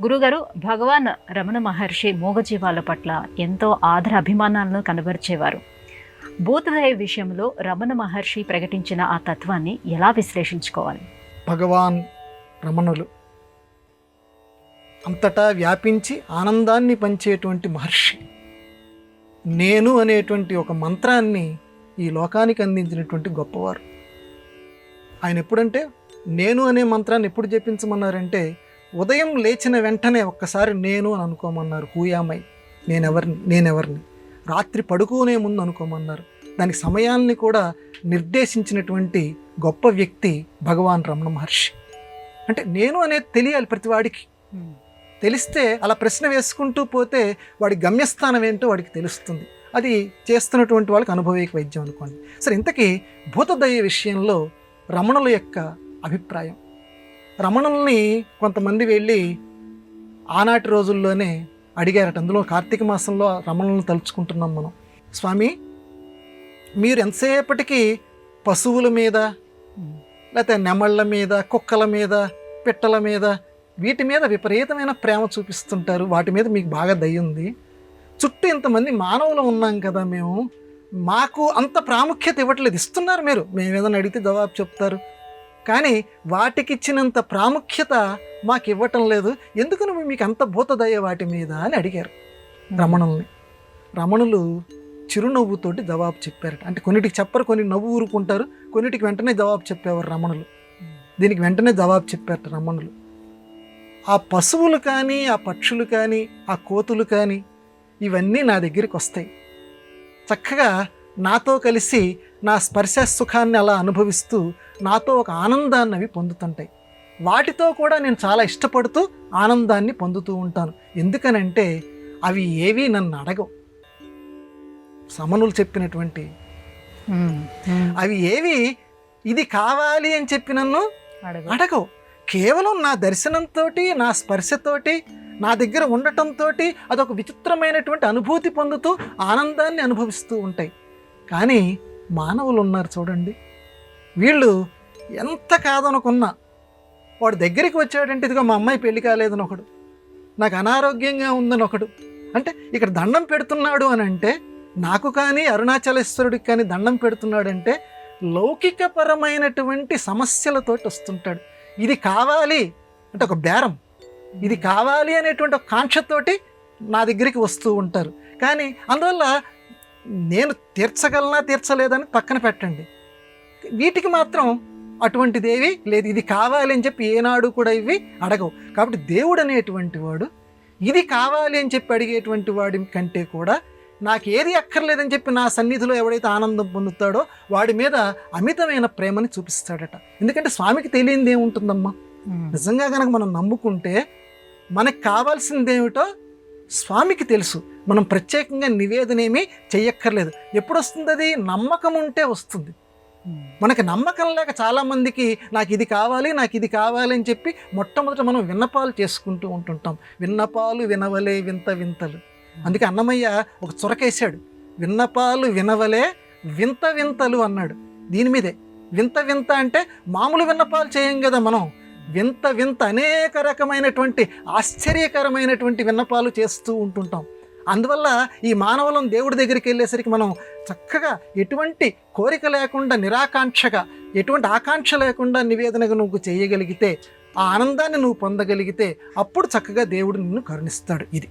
గురుగారు, భగవాన్ రమణ మహర్షి మూగజీవాల పట్ల ఎంతో ఆదర అభిమానాలను కనబరిచేవారు. భూతదయ విషయంలో రమణ మహర్షి ప్రకటించిన ఆ తత్వాన్ని ఎలా విశ్లేషించుకోవాలి? భగవాన్ రమణులు అంతటా వ్యాపించి ఆనందాన్ని పంచేటువంటి మహర్షి. నేను అనేటువంటి ఒక మంత్రాన్ని ఈ లోకానికి అందించినటువంటి గొప్పవారు. ఆయన ఎప్పుడంటే నేను అనే మంత్రాన్ని ఎప్పుడు జపించమన్నారంటే, ఉదయం లేచిన వెంటనే ఒక్కసారి నేను అని అనుకోమన్నారు. హూయామై, నేనెవరిని. రాత్రి పడుకునే ముందు అనుకోమన్నారు. దానికి సమయాల్ని కూడా నిర్దేశించినటువంటి గొప్ప వ్యక్తి భగవాన్ రమణ మహర్షి. అంటే నేను అనేది తెలియాలి ప్రతివాడికి. తెలిస్తే అలా ప్రశ్న వేసుకుంటూ పోతే వాడి గమ్యస్థానం ఏంటో వాడికి తెలుస్తుంది. అది చేస్తున్నటువంటి వాళ్ళకి అనుభవైక వైద్యం అనుకోండి. సరే, ఇంతకీ భూతదయ విషయంలో రమణుల యొక్క అభిప్రాయం. రమణుల్ని కొంతమంది వెళ్ళి ఆనాటి రోజుల్లోనే అడిగారట. అందులో కార్తీక మాసంలో రమణులను తలుచుకుంటున్నాం మనం. స్వామి, మీరు ఎంతసేపటికి పశువుల మీద, లేకపోతే నెమళ్ళ మీద, కుక్కల మీద, పిట్టల మీద, వీటి మీద విపరీతమైన ప్రేమ చూపిస్తుంటారు. వాటి మీద మీకు బాగా దయ ఉంది. చుట్టూ ఇంతమంది మానవులు ఉన్నాం కదా, మాకు అంత ప్రాముఖ్యత ఇవ్వట్లేదు. ఇస్తున్నారు మీరు, మేము ఏదైనా అడిగితే జవాబు చెప్తారు, కానీ వాటికి ఇచ్చినంత ప్రాముఖ్యత మాకు ఇవ్వటం లేదు. ఎందుకు మీకు అంత భూతదయ వాటి మీద అని అడిగారు రమణుల్ని. రమణులు చిరునవ్వుతోటి జవాబు చెప్పారట. అంటే కొన్నిటికి చెప్పరు, కొన్ని నవ్వు ఊరుకుంటారు, కొన్నిటికి వెంటనే జవాబు చెప్పేవారు రమణులు. దీనికి వెంటనే జవాబు చెప్పారట రమణులు. ఆ పశువులు కానీ, ఆ పక్షులు కానీ, ఆ కోతులు కానీ, ఇవన్నీ నా దగ్గరికి వస్తాయి. చక్కగా నాతో కలిసి నా స్పర్శ సుఖాన్ని అలా అనుభవిస్తూ నాతో ఒక ఆనందాన్ని అవి పొందుతుంటాయి. వాటితో కూడా నేను చాలా ఇష్టపడుతూ ఆనందాన్ని పొందుతూ ఉంటాను. ఎందుకనంటే అవి ఏవి నన్ను అడగవు. సమనులు చెప్పినటువంటి అవి ఏవి ఇది కావాలి అని చెప్పి నన్ను అడగవు. కేవలం నా దర్శనంతో, నా స్పర్శతోటి, నా దగ్గర ఉండటంతో అదొక విచిత్రమైనటువంటి అనుభూతి పొందుతూ ఆనందాన్ని అనుభవిస్తూ ఉంటాయి. కానీ మానవులు ఉన్నారు చూడండి, వీళ్ళు ఎంత కాదనుకున్నా వాడు దగ్గరికి వచ్చాడంటే, ఇదిగో మా అమ్మాయి పెళ్లి కాలేదని ఒకడు, నాకు అనారోగ్యంగా ఉందని ఒకడు, అంటే ఇక్కడ దండం పెడుతున్నాడు అని అంటే, నాకు కానీ అరుణాచలేశ్వరుడికి కానీ దండం పెడుతున్నాడంటే లౌకికపరమైనటువంటి సమస్యలతోటి వస్తుంటాడు. ఇది కావాలి అంటే ఒక బేరం, ఇది కావాలి అనేటువంటి ఒక కాంక్షతోటి నా దగ్గరికి వస్తూ ఉంటారు. కానీ అందువల్ల నేను తీర్చగలనా తీర్చలేదని పక్కన పెట్టండి, వీటికి మాత్రం అటువంటిదేవి లేదు. ఇది కావాలి అని చెప్పి ఏనాడు కూడా ఇవి అడగవు. కాబట్టి దేవుడు అనేటువంటి వాడు ఇది కావాలి అని చెప్పి అడిగేటువంటి వాడి కంటే కూడా నాకు ఏది అక్కర్లేదని చెప్పి నా సన్నిధిలో ఎవడైతే ఆనందం పొందుతాడో వాడి మీద అమితమైన ప్రేమని చూపిస్తాడట. ఎందుకంటే స్వామికి తెలియంది ఏముంటుందమ్మా. నిజంగా కనుక మనం నమ్ముకుంటే మనకు కావాల్సిందేమిటో స్వామికి తెలుసు. మనం ప్రత్యేకంగా నివేదన ఏమీ చెయ్యక్కర్లేదు. ఎప్పుడు వస్తుంది అది? నమ్మకం ఉంటే వస్తుంది. మనకి నమ్మకం లేక చాలామందికి నాకు ఇది కావాలి, నాకు ఇది కావాలి అని చెప్పి మొట్టమొదట మనం విన్నపాలు చేసుకుంటూ ఉంటుంటాం. విన్నపాలు వినవలే వింత వింతలు. అందుకే అన్నమయ్య ఒక చొరకేశాడు, విన్నపాలు వినవలే వింత వింతలు అన్నాడు. దీని మీదే వింత వింత అంటే మామూలు విన్నపాలు చేయం కదా మనం, వింత వింత అనేక రకమైనటువంటి ఆశ్చర్యకరమైనటువంటి విన్నపాలు చేస్తూ ఉంటుంటాం. అందువల్ల ఈ మానవులం దేవుడి దగ్గరికి వెళ్ళేసరికి మనం చక్కగా ఎటువంటి కోరిక లేకుండా, నిరాకాంక్షగా, ఎటువంటి ఆకాంక్ష లేకుండా నివేదనగా నువ్వు చేయగలిగితే, ఆ ఆనందాన్ని నువ్వు పొందగలిగితే అప్పుడు చక్కగా దేవుడు నిన్ను కరుణిస్తాడు. ఇది